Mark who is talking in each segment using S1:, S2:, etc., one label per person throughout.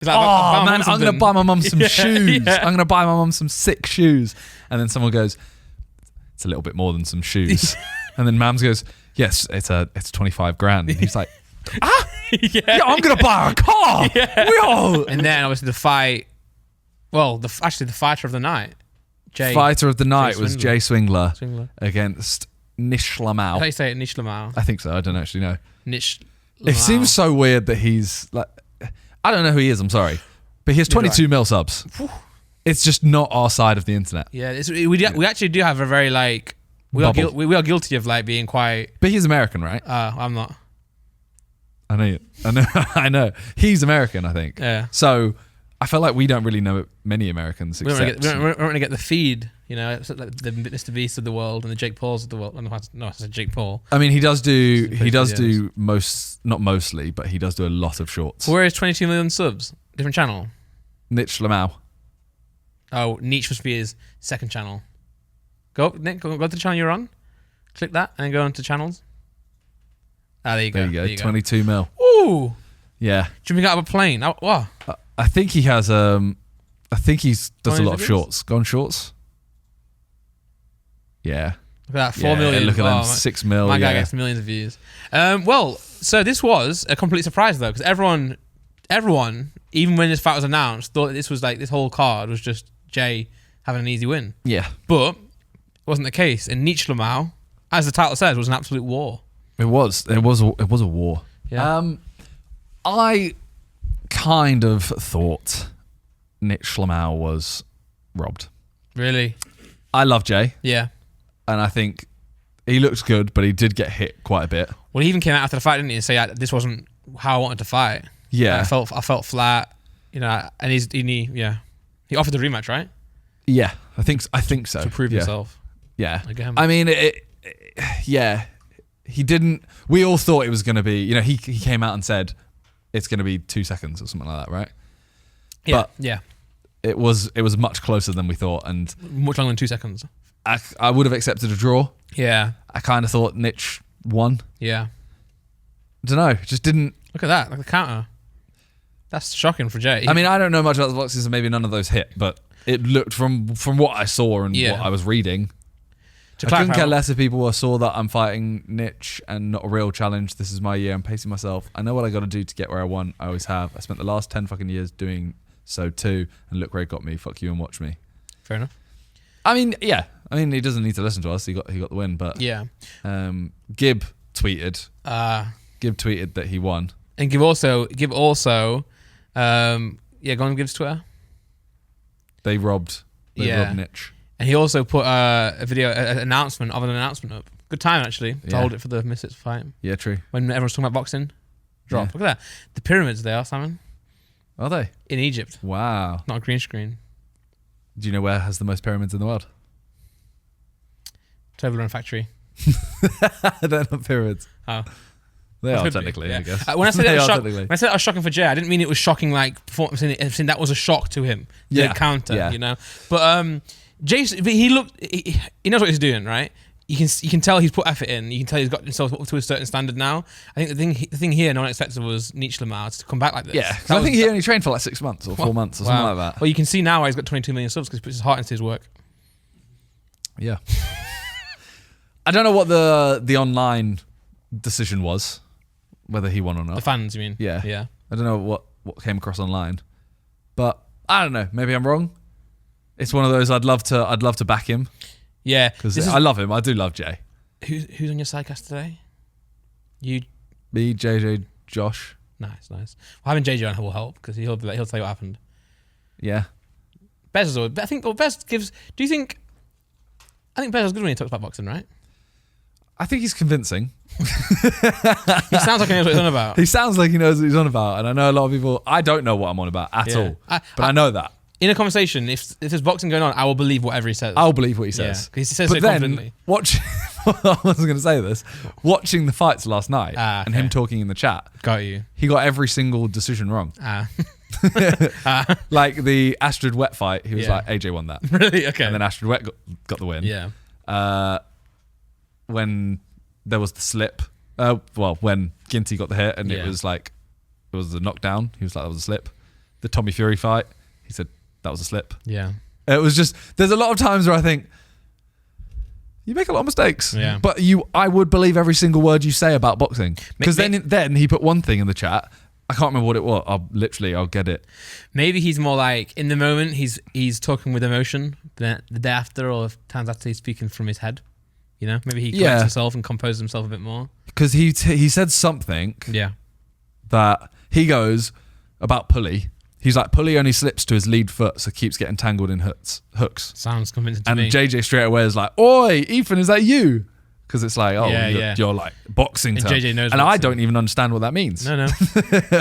S1: He's like,
S2: oh man, I'm gonna buy my mum some shoes.
S1: Yeah.
S2: I'm gonna buy my mum some sick shoes. And then someone goes, it's a little bit more than some shoes. And then Mams goes, yes, it's 25 grand. And he's like, yeah, I'm gonna buy her a car.
S1: Yeah.
S2: Whoa.
S1: And then obviously the fight. Well, the fighter of the night,
S2: Fighter of the night was Jay Swingler.
S1: Swingler.
S2: Against Nichlmao.
S1: How do you say it? Nichlmao.
S2: I think so. I don't actually know.
S1: Nichlmao.
S2: It seems so weird that he's like, I don't know who he is. I'm sorry, but he has 22 mil subs. It's just not our side of the internet.
S1: Yeah, we actually do have a very like we are guilty of like being quite.
S2: But he's American, right?
S1: I'm not.
S2: I know. I know. He's American, I think.
S1: Yeah.
S2: So I feel like we don't really know many Americans.
S1: We don't want to get the feed, you know, it's like the Mr. Beast of the world and the Jake Pauls of the world. No, I said Jake Paul.
S2: I mean, he does do not mostly, but he does do a lot of shorts.
S1: Where is 22 million subs? Different channel.
S2: Nichlmao.
S1: Oh, Niche must be his second channel. Go, Nick, go to the channel you're on. Click that and then go into channels. There you go.
S2: There you go. 22 mil.
S1: Ooh.
S2: Yeah.
S1: Jumping out of a plane. What?
S2: I think he has. I think he does a lot of shorts. Go on shorts. Yeah.
S1: Look at that, 4 million.
S2: Look at them, 6 mil.
S1: My guy gets millions of views. Well, so this was a complete surprise though, because everyone, even when this fight was announced, thought that this was like this whole card was just Jay having an easy win.
S2: Yeah.
S1: But it wasn't the case. And Nichlmao, as the title says, was an absolute war.
S2: It was a war.
S1: Yeah.
S2: I kind of thought Nichlmao was robbed.
S1: Really?
S2: I love Jay.
S1: Yeah.
S2: And I think he looked good, but he did get hit quite a bit.
S1: Well, he even came out after the fight, didn't he, and say this wasn't how I wanted to fight.
S2: Yeah.
S1: I felt flat, you know, and he offered the rematch, right?
S2: Yeah, I think so.
S1: To prove himself.
S2: Yeah.
S1: Again.
S2: I mean, yeah. He didn't. We all thought it was going to be. You know, he came out and said it's going to be 2 seconds or something like that, right?
S1: Yeah.
S2: But
S1: yeah.
S2: It was much closer than we thought, and
S1: much longer than 2 seconds.
S2: I would have accepted a draw.
S1: Yeah.
S2: I kind of thought Nich won.
S1: Yeah.
S2: I don't know. Just didn't.
S1: Look at that, like the counter. That's shocking for Jay.
S2: I mean, I don't know much about the boxes, and maybe none of those hit, but it looked from what I saw and what I was reading. I couldn't care less if people saw that I'm fighting Nich and not a real challenge. This is my year. I'm pacing myself. I know what I got to do to get where I want. I always have. I spent the last 10 fucking years doing so too, and look where it got me. Fuck you and watch me.
S1: Fair enough.
S2: I mean, yeah. I mean, he doesn't need to listen to us. He got the win, but
S1: yeah.
S2: Gib tweeted. Gib tweeted that he won.
S1: And Gib also. Go on Gib's Twitter.
S2: They robbed Nich.
S1: And he also put a video, an announcement up. Good time, actually, to hold it for the Misfits fight.
S2: Yeah, true.
S1: When everyone's talking about boxing. Drop. Yeah. Look at that. The pyramids they are, Simon.
S2: Are they?
S1: In Egypt.
S2: Wow.
S1: Not a green screen.
S2: Do you know where has the most pyramids in the world?
S1: Toblerone factory.
S2: They're not pyramids.
S1: Oh.
S2: They are technically, I guess.
S1: When I said that was shocking for Jay, I didn't mean it was shocking like I'm saying that was a shock to him. The counter, you know. But Jason, he knows what he's doing, right? You can tell he's put effort in. You can tell he's got himself up to a certain standard now. I think the thing here no one expected was Nichlmao to come back like this.
S2: Yeah, I think he only trained for like 6 months or 4 months or something like that.
S1: Well, you can see now why he's got 22 million subs because he puts his heart into his work.
S2: Yeah. I don't know what the online decision was, whether he won or not.
S1: The fans, you mean?
S2: Yeah.
S1: Yeah.
S2: I don't know what came across online, but I don't know. Maybe I'm wrong. It's one of those I'd love to back him.
S1: Yeah,
S2: because I love him. I do love Jay.
S1: Who's on your sidecast today? You,
S2: me, JJ, Josh.
S1: Nice. Well, having JJ on will help because he'll tell you what happened.
S2: Yeah.
S1: Bez is always. I think Bez gives. Do you think? I think Bez is good when he talks about boxing, right?
S2: I think he's convincing.
S1: He sounds like he knows what he's on about.
S2: He sounds like he knows what he's on about, and I know a lot of people. I don't know what I'm on about at all, but I know that. In
S1: a conversation, if there's boxing going on, I will believe whatever he says.
S2: I'll believe what he says.
S1: Because he says so confidently.
S2: I wasn't going to say this. Watching the fights last night and him talking in the chat.
S1: Got you.
S2: He got every single decision wrong. Like the Astrid Wet fight, he was like, AJ won that.
S1: Really? Okay.
S2: And then Astrid Wet got the win.
S1: Yeah.
S2: When there was the slip, when Ginty got the hit and it was the knockdown, he was like, that was a slip. the Tommy Fury fight. He said that was a slip.
S1: Yeah.
S2: It was just, there's a lot of times where I think, you make a lot of mistakes.
S1: Yeah.
S2: But I would believe every single word you say about boxing. Because then he put one thing in the chat. I can't remember what it was. I'll get it.
S1: Maybe he's more like, in the moment, he's talking with emotion. The day after, or times after, he's speaking from his head. You know? Maybe he collects himself and composes himself a bit more.
S2: Because he said something that he goes about Pulley. He's like, Pulley only slips to his lead foot, so keeps getting tangled in hooks.
S1: Sounds convincing to me.
S2: And JJ straight away is like, oi, Ethan, is that you? Because it's like, you're like boxing term.
S1: JJ knows.
S2: And I don't even understand what that means.
S1: No.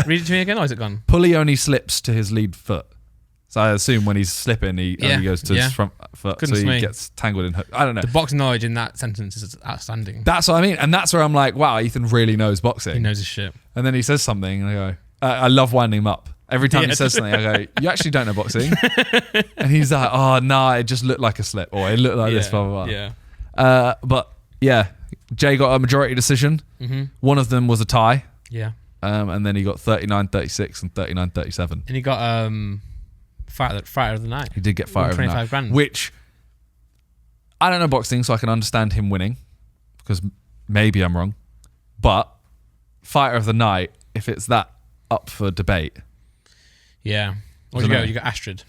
S1: Read it to me again, or is it gone?
S2: Pulley only slips to his lead foot. So I assume when he's slipping, he only goes to his front foot. Goodness so he gets tangled in hooks. I don't know.
S1: The boxing knowledge in that sentence is outstanding.
S2: That's what I mean. And that's where I'm like, wow, Ethan really knows boxing.
S1: He knows his shit.
S2: And then he says something, and I go, I love winding him up. Every time he says something, I go, you actually don't know boxing? And he's like, oh, no, it just looked like a slip. Or it looked like this, blah, blah, blah.
S1: Yeah.
S2: But, yeah, Jay got a majority decision. Mm-hmm. One of them was a tie.
S1: Yeah.
S2: And then he got 39-36 and 39-37.
S1: And he got fighter of the night.
S2: He did get fighter of the night.
S1: 25 grand.
S2: Which, I don't know boxing, so I can understand him winning. Because maybe I'm wrong. But fighter of the night, if it's that up for debate...
S1: Yeah. What did you go? You got Astrid.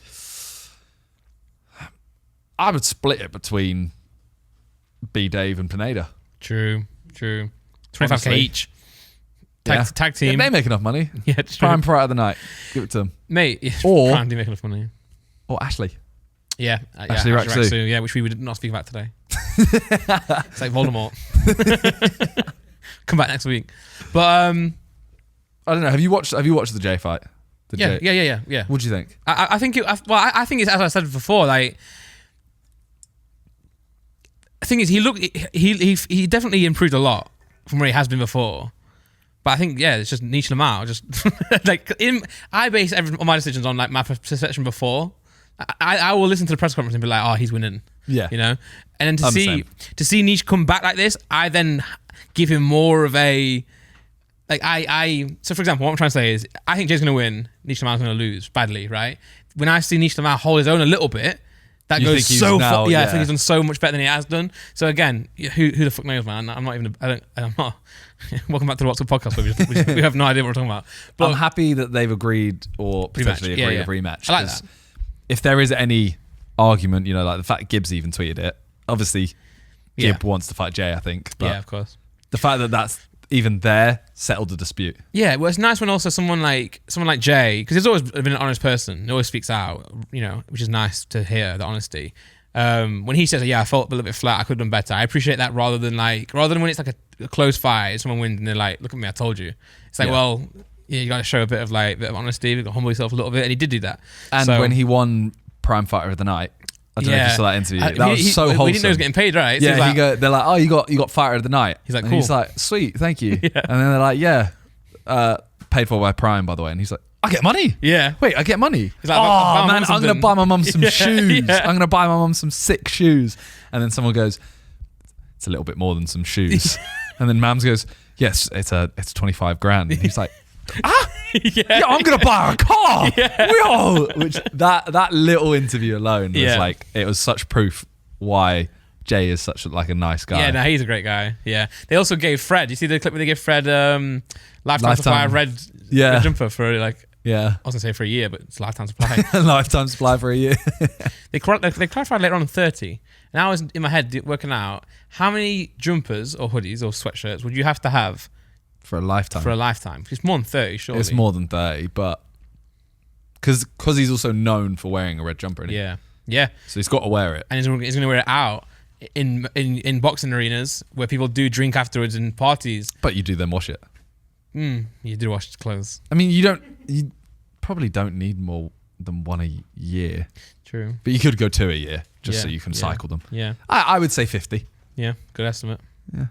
S2: I would split it between B. Dave and Pineda.
S1: True. 25k each. Tag team.
S2: Yeah, they make enough money.
S1: Yeah, it's
S2: Prime Fighter of the night. Give it to them.
S1: Mate,
S2: or
S1: Prime do make enough money.
S2: Or Ashley.
S1: Yeah.
S2: Ashley Raxu.
S1: Yeah, which we would not speak about today. It's like Voldemort. Come back next week. But
S2: I don't know. Have you watched the Jay fight?
S1: Yeah.
S2: What do you think?
S1: I think I think it's, as I said before, like, the thing is, he definitely improved a lot from where he has been before. But I think, it's just Nichlmao. Just like, I base all my decisions on like my perception before. I will listen to the press conference and be like, oh, he's winning.
S2: Yeah.
S1: You know? And then to see Niche come back like this, I then give him more of a... Like, so for example, what I'm trying to say is, I think Jay's going to win, Nichlmao's going to lose badly, right? When I see Nichlmao hold his own a little bit, that goes so far. Yeah, I think he's done so much better than he has done. So again, who the fuck knows, man? I'm not. Welcome back to the What's Up podcast, where we have no idea what we're talking about. But
S2: I'm happy that they've agreed or potentially agreed a rematch.
S1: I like that.
S2: If there is any argument, like the fact Gibbs even tweeted it, obviously Gibb wants to fight Jay, I think. But
S1: of course.
S2: The fact that that's even there settled the dispute. Yeah,
S1: well, it's nice when also someone like Jay, because he's always been an honest person, he always speaks out, which is nice to hear, the honesty. When he says, I felt a little bit flat, I could have done better, I appreciate that rather than when it's like a close fight, someone wins and they're like, look at me, I told you. It's like, you got to show a bit of honesty, you got to humble yourself a little bit, and he did do that.
S2: And when he won Prime Fighter of the Night, I don't know if you saw that interview. That was so wholesome.
S1: We didn't know he was getting paid, right?
S2: So they're like, oh, you got Fighter of the Night.
S1: He's like,
S2: cool.
S1: And
S2: he's like, sweet, thank you. And then they're like, paid for by Prime, by the way. And he's like, I get money.
S1: Yeah.
S2: Wait, I get money.
S1: He's like,
S2: oh, man, I'm going to buy my mum some shoes. I'm going to buy my mum some sick shoes. And then someone goes, it's a little bit more than some shoes. And then Mams goes, yes, it's 25 grand. And he's like, I'm gonna buy a car. Which that little interview alone was like, it was such proof why Jay is such a nice guy.
S1: Yeah, no, he's a great guy. Yeah, they also gave Fred. You see the clip where they gave Fred lifetime supply of red jumper for I was gonna say for a year, but it's lifetime supply.
S2: Lifetime supply for a year.
S1: They clarified later on 30. And I was in my head working out how many jumpers or hoodies or sweatshirts would you have to have
S2: for a lifetime.
S1: It's more than 30, surely.
S2: It's more than 30, but because he's also known for wearing a red jumper. Isn't he?
S1: Yeah.
S2: So he's got to wear it,
S1: and he's going to wear it out in boxing arenas where people do drink afterwards and parties.
S2: But you do then wash it.
S1: You do wash clothes.
S2: I mean, you probably don't need more than one a year.
S1: True.
S2: But you could go 2 a year just so you can cycle them.
S1: Yeah.
S2: I would say 50.
S1: Yeah, good estimate.
S2: Yeah.